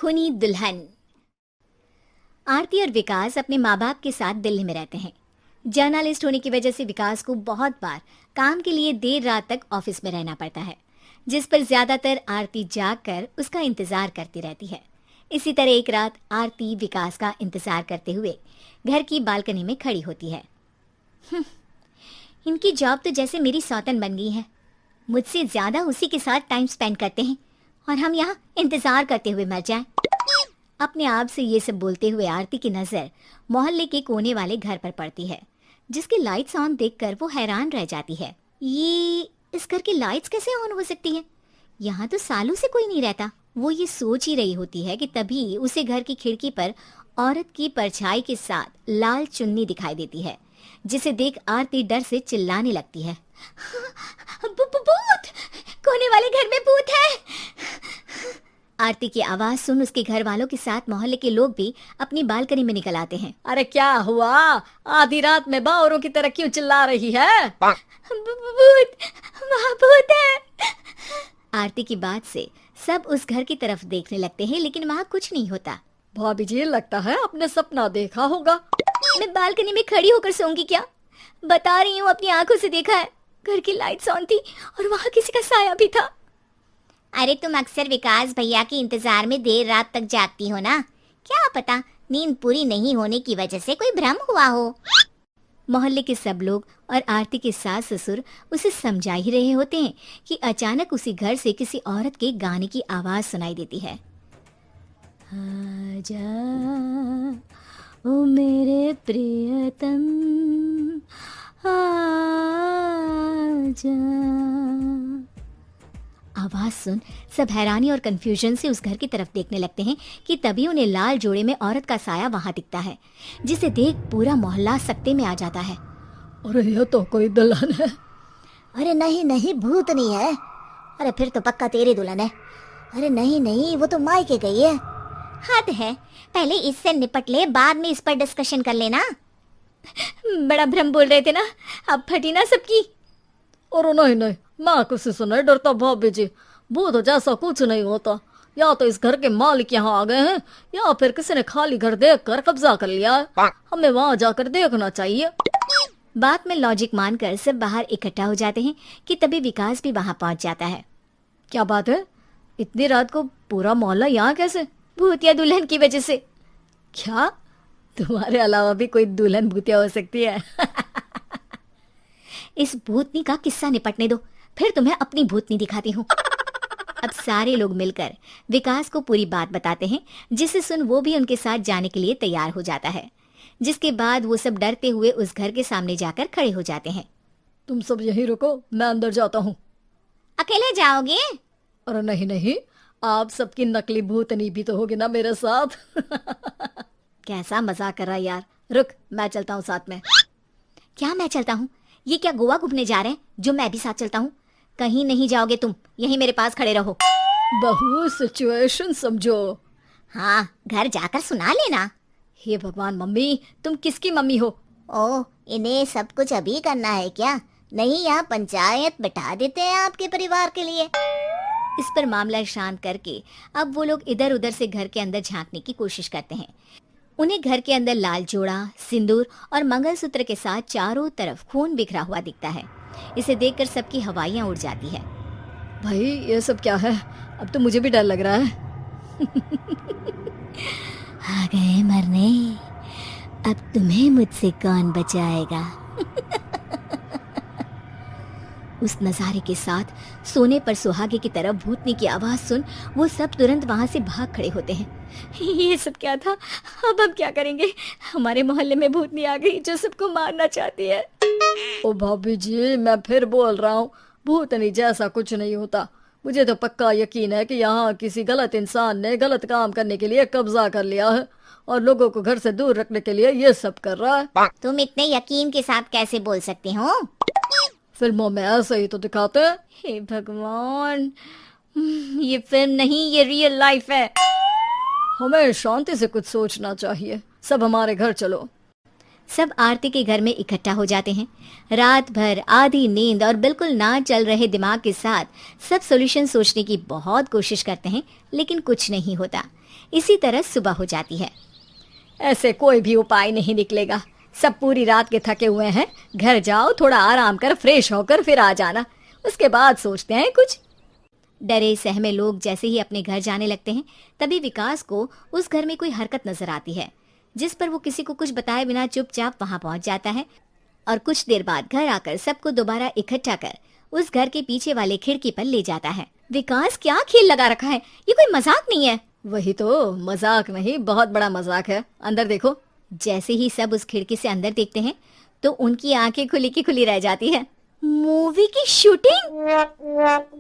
खूनी दुल्हन। आरती और विकास अपने माँ बाप के साथ दिल्ली में रहते हैं। जर्नलिस्ट होने की वजह से विकास को बहुत बार काम के लिए देर रात तक ऑफिस में रहना पड़ता है, जिस पर ज्यादातर आरती जागकर उसका इंतजार करती रहती है। इसी तरह एक रात आरती विकास का इंतजार करते हुए घर की बालकनी में खड़ी होती है। इनकी जॉब तो जैसे मेरी सौतन बन गई है। मुझसे ज्यादा उसी के साथ टाइम स्पेंड करते हैं और हम यहाँ इंतजार करते हुए मर जाएं। अपने आप से ये सब बोलते हुए आरती की नजर मोहल्ले के कोने वाले घर पर पड़ती है, जिसकी लाइट्स ऑन देखकर वो हैरान रह जाती है। ये इस घर की लाइट्स कैसे ऑन हो सकती हैं? यहाँ तो सालों से कोई नहीं रहता। वो ये सोच ही रही होती है कि तभी उसे घर की खिड़की पर औरत की परछाई के साथ लाल चुन्नी दिखाई देती है, जिसे देख आरती डर से चिल्लाने लगती है। भूत! कोने वाले घर में भूत है। आरती की आवाज सुन उसके घर वालों के साथ मोहल्ले के लोग भी अपनी बालकनी में निकल आते हैं। अरे क्या हुआ? आधी रात में बावरों की तरह क्यों चिल्ला रही है? भूत! वहाँ भूत है। आरती की बात से सब उस घर की तरफ देखने लगते हैं, लेकिन वहाँ कुछ नहीं होता। भाभी जी, लगता है आपने सपना देखा होगा। मैं बालकनी में खड़ी होकर सोऊंगी क्या? बता रही हूँ, अपनी आंखों से देखा है। घर की लाइट्स ऑन थी और वहाँ किसी का साया भी था। अरे तुम अक्सर विकास भैया के इंतजार में देर रात तक जागती हो ना, क्या पता नींद पूरी नहीं होने की वजह से कोई भ्रम हुआ हो। मोहल्ले के सब लोग और आरती के सास ससुर उसे समझा ही रहे होते हैं कि अचानक उसी घर से किसी औरत के गाने की आवाज सुनाई देती है। आजा ओ मेरे प्रियतम आजा। आवाज सुन सब हैरानी और कंफ्यूजन से उस घर की तरफ देखने लगते हैं कि तभी उन्हें लाल जोड़े में औरत का साया वहां दिखता है, जिसे देख पूरा मोहल्ला सकते में आ जाता है। अरे ये तो कोई दुल्हन है। अरे नहीं नहीं, भूत नहीं है। अरे फिर तो पक्का तेरी दुल्हन है। अरे नहीं नहीं, वो तो मायके गई है। हद है, पहले इससे निपट ले, बाद में इस पर डिस्कशन कर लेना। बड़ा भ्रम बोल रहे थे ना, अब फटी ना सबकी। और नहीं नहीं, मैं किसी से नहीं डरता भाभी जी। भूत जैसा कुछ नहीं होता। या तो इस घर के मालिक यहाँ आ गए हैं, या फिर किसी ने खाली घर देख कर कब्जा कर लिया है। हमें वहाँ जाकर देखना चाहिए। बात में लॉजिक मानकर सब बाहर इकट्ठा हो जाते हैं कि तभी विकास भी वहाँ पहुँच जाता है। क्या बात है? इतनी रात को पूरा मोहल्ला यहाँ कैसे? भूतिया दुल्हन की वजह से। क्या तुम्हारे अलावा भी कोई दुल्हन भूतिया हो सकती है? इस भूतनी का किस्सा निपटने दो, फिर तुम्हें अपनी भूतनी दिखाती हूँ। अब सारे लोग मिलकर विकास को पूरी बात बताते हैं, जिसे सुन वो भी उनके साथ जाने के लिए तैयार हो जाता है। जिसके बाद वो सब डरते हुए उस घर के सामने जाकर खड़े हो जाते हैं। तुम सब यहीं रुको, मैं अंदर जाता हूँ। अकेले जाओगे? अरे नहीं नहीं, आप सबकी नकली भूतनी भी तो होगी ना मेरे साथ। कैसा मजाक कर रहा है यार। रुक, मैं चलता हूँ साथ में। क्या मैं चलता हूँ? ये क्या गोवा घूमने जा रहे हैं जो मैं भी साथ चलता हूँ? कहीं नहीं जाओगे तुम, यहीं मेरे पास खड़े रहो। बहू सिचुएशन समझो। हाँ, घर जाकर सुना लेना। हे भगवान, मम्मी तुम किसकी मम्मी हो? ओह, इन्हें सब कुछ अभी करना है क्या? नहीं, यहाँ पंचायत बैठा देते हैं आपके परिवार के लिए। इस पर मामला शांत करके अब वो लोग इधर उधर से घर के अंदर झांकने की कोशिश करते हैं। उन्हें घर के अंदर लाल जोड़ा, सिंदूर और मंगलसूत्र के साथ चारों तरफ खून बिखरा हुआ दिखता है। इसे देखकर सबकी हवाइयां उड़ जाती है। भाई ये सब क्या है? अब तो मुझे भी डर लग रहा है। आ गए मरने, अब तुम्हें मुझसे कौन बचाएगा? उस नजारे के साथ सोने पर सुहागे की तरह भूतनी की आवाज सुन वो सब तुरंत वहां से भाग खड़े होते हैं। ये सब क्या था? अब हम क्या करेंगे? हमारे मोहल्ले में भूतनी आ गई जो सबको मारना चाहती है। ओ भाभी जी, मैं फिर बोल रहा हूँ, भूतनी जैसा कुछ नहीं होता। मुझे तो पक्का यकीन है कि यहाँ किसी गलत इंसान ने गलत काम करने के लिए कब्जा कर लिया है और लोगों को घर से दूर रखने के लिए ये सब कर रहा है। तुम इतने यकीन के साथ कैसे बोल सकते हो? फिल्मों में ऐसे ही तो दिखाते हैं। हे भगवान, ये फिल्म नहीं, ये रियल लाइफ है। हमें शांति से कुछ सोचना चाहिए। सब हमारे घर चलो। सब आरती के घर में इकट्ठा हो जाते हैं। रात भर आधी नींद और बिल्कुल ना चल रहे दिमाग के साथ सब सॉल्यूशन सोचने की बहुत कोशिश करते हैं, लेकिन कुछ नहीं होता। इसी तरह सुबह हो जाती है। ऐसे कोई भी उपाय नहीं निकलेगा। सब पूरी रात के थके हुए हैं। घर जाओ, थोड़ा आराम कर, फ्रेश होकर फिर आ जाना, उसके बाद सोचते हैं कुछ। डरे सहमे लोग जैसे ही अपने घर जाने लगते हैं, तभी विकास को उस घर में कोई हरकत नजर आती है, जिस पर वो किसी को कुछ बताए बिना चुपचाप वहां पहुंच जाता है और कुछ देर बाद घर आकर सबको दोबारा इकट्ठा कर उस घर के पीछे वाले खिड़की पर ले जाता है। विकास, क्या खेल लगा रखा है? ये कोई मजाक नहीं है। वही तो, मजाक नहीं, बहुत बड़ा मजाक है। अंदर देखो। जैसे ही सब उस खिड़की से अंदर देखते हैं तो उनकी आंखें खुली की खुली रह जाती है। मूवी की शूटिंग!